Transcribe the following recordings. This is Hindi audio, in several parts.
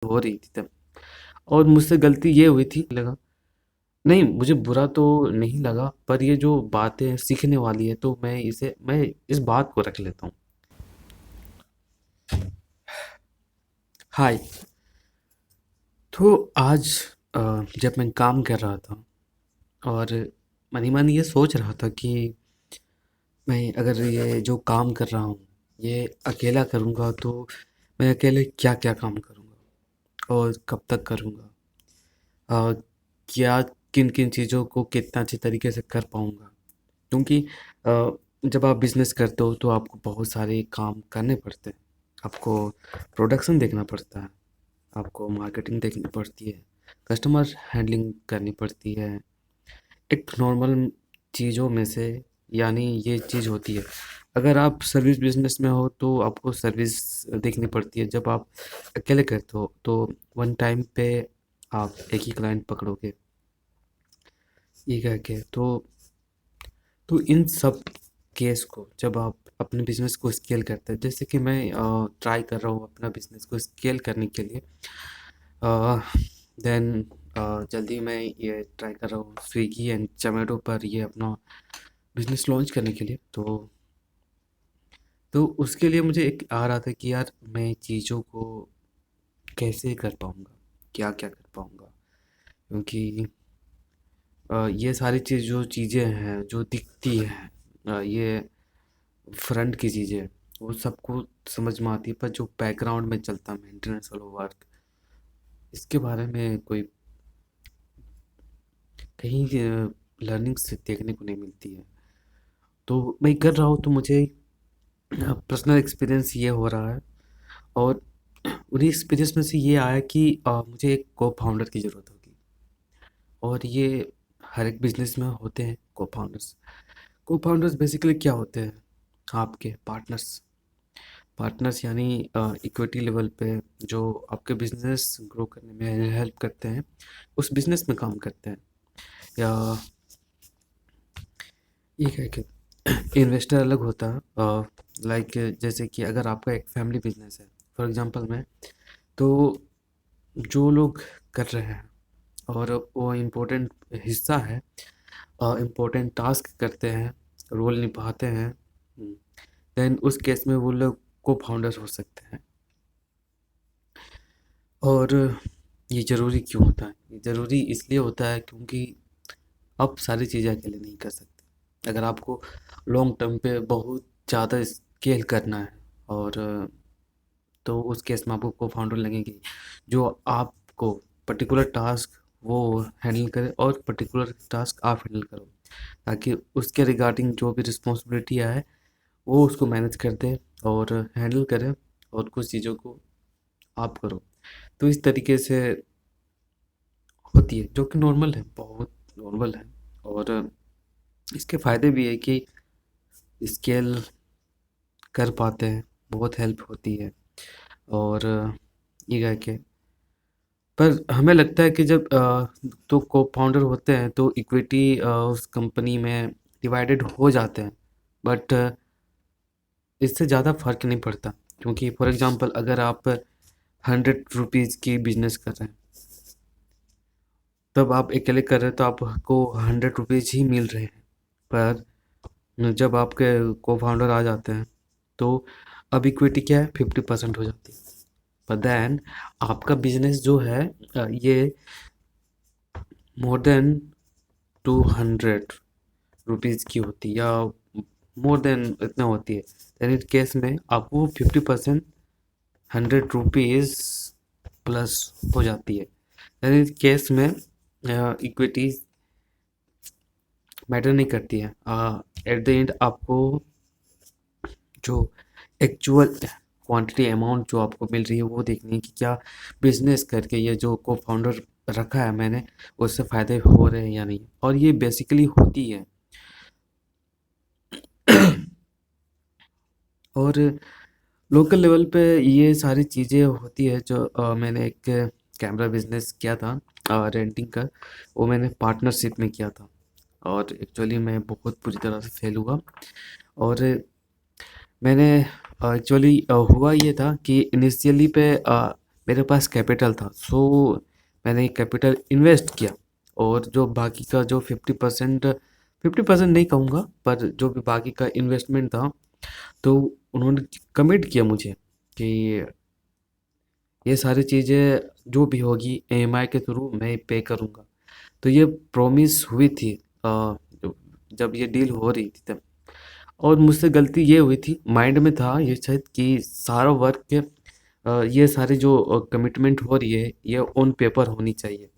हो रही थी तब, और मुझसे गलती ये हुई थी लगा। नहीं, मुझे बुरा तो नहीं लगा, पर ये जो बातें सीखने वाली है तो मैं इस बात को रख लेता हूँ। हाय। तो आज अ, जब मैं काम कर रहा था और मन ही मन ये सोच रहा था कि मैं अगर ये जो काम कर रहा हूँ ये अकेला करूँगा तो मैं अकेले क्या क्या काम करूँगा और कब तक करूँगा, अ, क्या किन किन चीज़ों को कितना अच्छे तरीके से कर पाऊँगा। क्योंकि जब आप बिज़नेस करते हो तो आपको बहुत सारे काम करने पड़ते हैं। आपको प्रोडक्शन देखना पड़ता है, आपको मार्केटिंग देखनी पड़ती है, कस्टमर हैंडलिंग करनी पड़ती है। एक नॉर्मल चीज़ों में से यानी ये चीज़ होती है। अगर आप सर्विस बिज़नेस में हो तो आपको सर्विस देखनी पड़ती है। जब आप अकेले करते हो तो वन टाइम पे आप एक ही क्लाइंट पकड़ोगे, ये कह के तो इन सब केस को जब आप अपने बिज़नेस को स्केल करते हैं, जैसे कि मैं ट्राई कर रहा हूँ अपना बिज़नेस को स्केल करने के लिए, देन जल्दी मैं ये ट्राई कर रहा हूँ स्विगी एंड जोमेटो पर ये अपना बिज़नेस लॉन्च करने के लिए। तो उसके लिए मुझे एक आ रहा था कि यार मैं चीज़ों को कैसे कर पाऊँगा, क्या-क्या कर पाऊँगा? क्योंकि ये सारी जो चीज़ें हैं, जो दिखती हैं, ये फ्रंट की चीज़ें, वो सबको समझ में आती है, पर जो बैकग्राउंड में चलता है मेंटेनेंस वाला वर्क, इसके बारे में कोई कहीं लर्निंग्स देखने को नहीं मिलती है। तो मैं कर रहा हूँ तो मुझे पर्सनल एक्सपीरियंस ये हो रहा है, और उन्हीं एक्सपीरियंस में से ये आया कि मुझे एक को-फाउंडर की ज़रूरत होगी। और ये हर एक बिज़नेस में होते हैं को-फाउंडर्स। को-फाउंडर्स बेसिकली क्या होते हैं? आपके पार्टनर्स। पार्टनर्स यानी इक्विटी लेवल पे जो आपके बिज़नेस ग्रो करने में हेल्प करते हैं, उस बिज़नेस में काम करते हैं। या ये क्या कि इन्वेस्टर अलग होता है, लाइक जैसे कि अगर आपका एक फैमिली बिज़नेस है, फॉर एग्ज़ाम्पल मैं, तो जो लोग कर रहे हैं और वो इम्पोर्टेंट हिस्सा है, इम्पोर्टेंट टास्क करते हैं, रोल निभाते हैं, देन उस केस में वो लोग को-फाउंडर हो सकते हैं। और ये ज़रूरी क्यों होता है? ये ज़रूरी इसलिए होता है क्योंकि आप सारी चीज़ें अकेले नहीं कर सकते। अगर आपको लॉन्ग टर्म पे बहुत ज़्यादा स्केल करना है, और तो उस केस में आपको को-फाउंडर लगेंगे, जो आपको पर्टिकुलर टास्क वो हैंडल करे और पर्टिकुलर टास्क आप हैंडल करो, ताकि उसके रिगार्डिंग जो भी रिस्पॉन्सिबिलिटी है वो उसको मैनेज कर दे और हैंडल करे, और कुछ चीज़ों को आप करो। तो इस तरीके से होती है, जो कि नॉर्मल है, बहुत नॉर्मल है। और इसके फ़ायदे भी है कि स्केल कर पाते हैं, बहुत हेल्प होती है। और ये कह के, पर हमें लगता है कि जब तो को-फाउंडर होते हैं तो इक्विटी उस कंपनी में डिवाइडेड हो जाते हैं, बट इससे ज़्यादा फ़र्क नहीं पड़ता, क्योंकि फॉर एग्ज़ाम्पल अगर आप 100 रुपीज़ की बिज़नेस कर रहे हैं, तब आप अकेले कर रहे हैं तो आपको 100 रुपीज़ ही मिल रहे हैं। पर जब आपके को-फाउंडर आ जाते हैं तो अब इक्विटी क्या है, 50% हो जाती है। पर देन आपका बिज़नेस जो है, ये मोर देन 200 रुपीज़ की होती है, या मोर देन इतना होती है। देन इस केस में आपको 50% 100 रुपीज़ प्लस हो जाती है। देन इस केस में इक्विटी मैटर नहीं करती है। एट द एंड आपको जो एक्चुअल क्वांटिटी अमाउंट जो आपको मिल रही है वो देखनी है कि क्या बिजनेस करके ये जो को फाउंडर रखा है मैंने, उससे फ़ायदे हो रहे हैं या नहीं, और ये बेसिकली होती है। और लोकल लेवल पे ये सारी चीज़ें होती है, जो मैंने एक कैमरा बिजनेस किया था रेंटिंग का, वो मैंने पार्टनरशिप में किया था, और एक्चुअली मैं बहुत बुरी तरह से फेल हुआ। और मैंने एक्चुअली हुआ ये था कि इनिशियली पे मेरे पास कैपिटल था, सो मैंने कैपिटल इन्वेस्ट किया। और जो बाकी का जो 50%, 50% नहीं कहूँगा, पर जो भी बाकी का इन्वेस्टमेंट था, तो उन्होंने कमिट किया मुझे कि ये सारी चीज़ें जो भी होगी ईएमआई के थ्रू मैं पे करूँगा। तो ये प्रॉमिस हुई थी जो- जब ये डील हो रही थी तब। और मुझसे गलती ये हुई थी, माइंड में था ये शायद कि सारा वर्क के ये सारी जो कमिटमेंट हो रही है ये ऑन पेपर होनी चाहिए,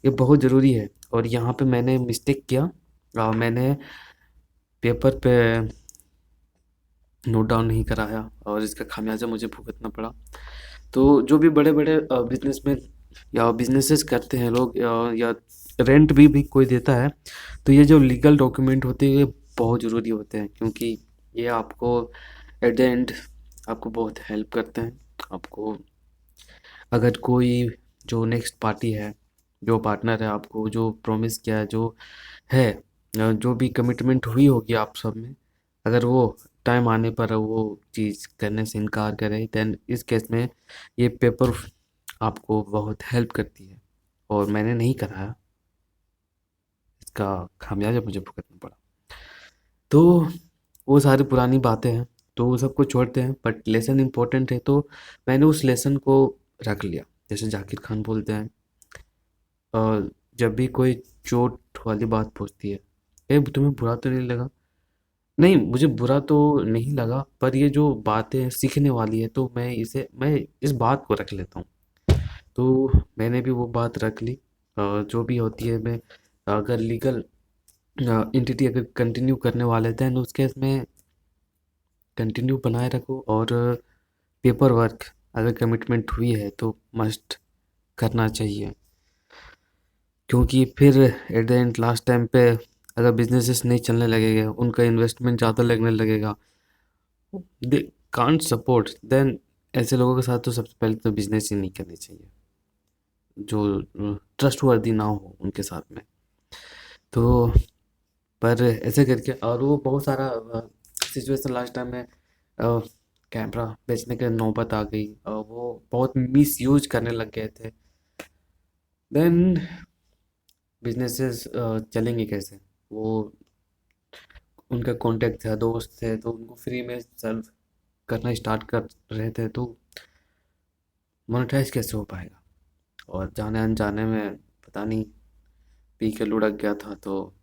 ये बहुत ज़रूरी है। और यहाँ पे मैंने मिस्टेक किया, मैंने पेपर पे नोट डाउन नहीं कराया और इसका खामियाजा मुझे भुगतना पड़ा। तो जो भी बड़े-बड़े बिज़नेसमैन या बिज़नेसेस करते हैं लोग, या रेंट भी कोई देता है, तो ये जो लीगल डॉक्यूमेंट होते हैं ये बहुत ज़रूरी होते हैं, क्योंकि ये आपको एट द एंड आपको बहुत हेल्प करते हैं। आपको अगर कोई जो नेक्स्ट पार्टी है, जो पार्टनर है, आपको जो प्रॉमिस किया है, जो है, जो भी कमिटमेंट हुई होगी आप सब में, अगर वो टाइम आने पर वो चीज़ करने से इनकार करे, देन इस केस में ये पेपर आपको बहुत हेल्प करती है। और मैंने नहीं कराया, इसका खामियाजा मुझे भुगतना पड़ा। तो वो सारी पुरानी बातें हैं, तो वो सबको छोड़ते हैं, बट लेसन इम्पोर्टेंट है, तो मैंने उस लेसन को रख लिया। जैसे जाकिर खान बोलते हैं, जब भी कोई चोट वाली बात पूछती है, ए तुम्हें बुरा तो नहीं लगा? नहीं, मुझे बुरा तो नहीं लगा, पर ये जो बातें सीखने वाली है, तो मैं इस बात को रख लेता हूँ। तो मैंने भी वो बात रख ली। जो भी होती है, मैं अगर लीगल एंटिटी अगर कंटिन्यू करने वाले थे, उस केस में कंटिन्यू बनाए रखो। और पेपर वर्क अगर कमिटमेंट हुई है तो मस्ट करना चाहिए, क्योंकि फिर at the end last time पे अगर बिजनेसेस नहीं चलने लगेगा, उनका इन्वेस्टमेंट ज़्यादा लगने लगेगा, दे कांट सपोर्ट, देन ऐसे लोगों के साथ तो सबसे पहले तो बिजनेस ही नहीं करनी चाहिए, जो ट्रस्ट वर्दी ना हो उनके साथ में। तो पर ऐसे करके, और वो बहुत सारा सिचुएशन लास्ट टाइम में कैमरा बेचने के नौबत आ गई, वो बहुत मिस यूज करने लग गए थे, देन बिजनेसेस चलेंगे कैसे? वो उनका कांटेक्ट था, दोस्त थे, तो उनको फ्री में सर्व करना स्टार्ट कर रहे थे, तो मोनेटाइज कैसे हो पाएगा? और जाने अनजाने में पता नहीं पी के लुढ़क गया था, तो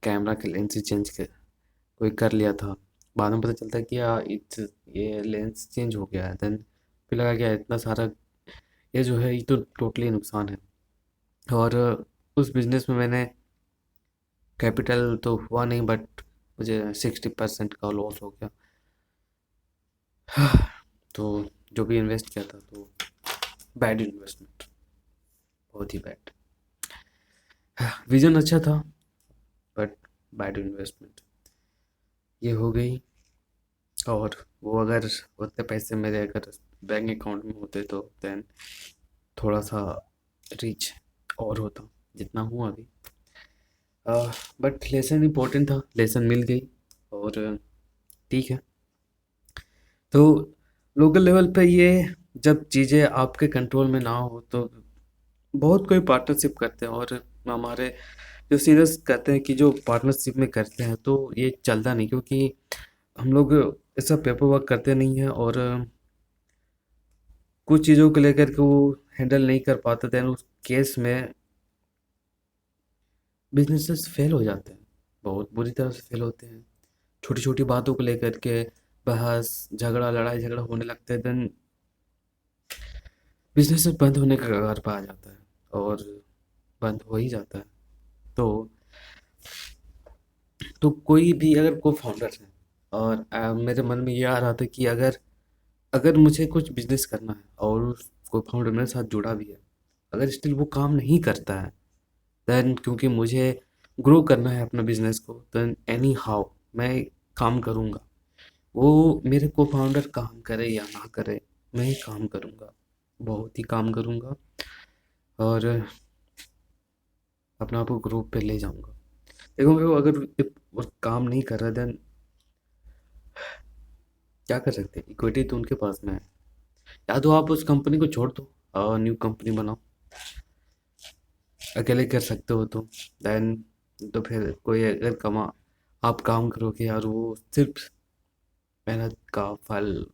कैमरा के लेंस ही चेंज कर कोई कर लिया था। बाद में पता चलता है कि ये लेंस चेंज हो गया है, देन फिर लगा क्या इतना सारा, ये जो है ये तो टोटली नुकसान है। और उस बिज़नेस में मैंने कैपिटल तो हुआ नहीं, बट मुझे 60% का लॉस हो गया। तो जो भी इन्वेस्ट किया था, तो बैड इन्वेस्टमेंट, बहुत ही बैड। विजन अच्छा था, बट बैड इन्वेस्टमेंट ये हो गई। और वो अगर उतने पैसे मेरे अगर बैंक अकाउंट में होते, तो देन थोड़ा सा रीच और होता जितना हूँ अभी। बट लेसन इम्पोर्टेंट था, लेसन मिल गई, और ठीक है। तो लोकल लेवल पे ये जब चीज़ें आपके कंट्रोल में ना हो, तो बहुत कोई पार्टनरशिप करते हैं, और हमारे जो सीनियर्स कहते हैं कि जो पार्टनरशिप में करते हैं तो ये चलता नहीं, क्योंकि हम लोग ऐसा पेपर वर्क करते नहीं हैं, और कुछ चीज़ों को लेकर के वो हैंडल नहीं कर पाते, देन उस केस में बिजनेसेस फेल हो जाते हैं, बहुत बुरी तरह से फेल होते हैं। छोटी छोटी बातों को लेकर के बहस झगड़ा, लड़ाई झगड़ा होने लगते हैं, देन बिजनेस बंद होने का कगार पे आ जाता है, और बंद हो ही जाता है। तो कोई भी अगर को फाउंडर है, और मेरे मन में ये आ रहा था कि अगर अगर मुझे कुछ बिजनेस करना है, और उस को फाउंडर मेरे साथ जुड़ा भी है, अगर स्टिल वो काम नहीं करता है, देन क्योंकि मुझे ग्रो करना है अपना बिजनेस को, देन एनी हाउ मैं काम करूँगा। वो मेरे को फाउंडर काम करे या ना करे, मैं ही काम करूँगा, बहुत ही काम करूँगा, और अपने आप को ग्रुप पे ले जाऊँगा। देखो वो अगर वो काम नहीं कर रहा, देन क्या कर सकते हैं? इक्विटी तो उनके पास में है, या तो आप उस कंपनी को छोड़ दो और न्यू कंपनी बनाओ, अकेले कर सकते हो तो। देन तो फिर कोई अगर आप काम करोगे और वो सिर्फ मेहनत का फल,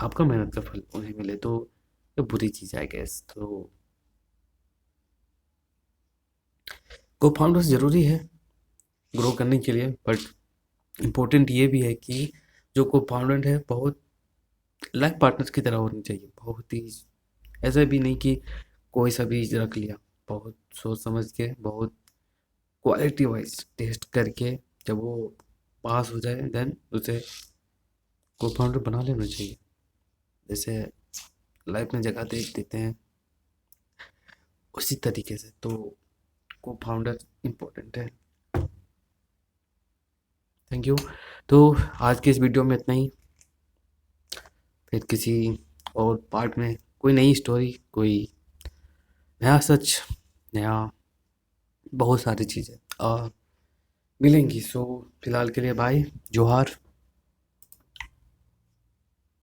आपका मेहनत का फल उन्हें मिले तो ये बुरी चीज़ है गैस। तो को फाउंडर्स ज़रूरी है ग्रो करने के लिए, बट इम्पोर्टेंट ये भी है कि जो को फाउंडर है बहुत लाइफ पार्टनर्स की तरह होनी चाहिए। बहुत ही ऐसा भी नहीं कि कोई सा भी रख लिया, बहुत सोच समझ के, बहुत क्वालिटी वाइज टेस्ट करके जब वो पास हो जाए देन उसे को फाउंडर बना लेना चाहिए। जैसे लाइफ में जगह देख देते हैं उसी तरीके से तो को फाउंडर इम्पोर्टेंट है। Thank you. तो आज के इस वीडियो में इतना ही, फिर किसी और पार्ट में कोई नई स्टोरी, कोई नया सच, नया बहुत सारी चीज़ें मिलेंगी। सो फिलहाल के लिए बाय, जोहार।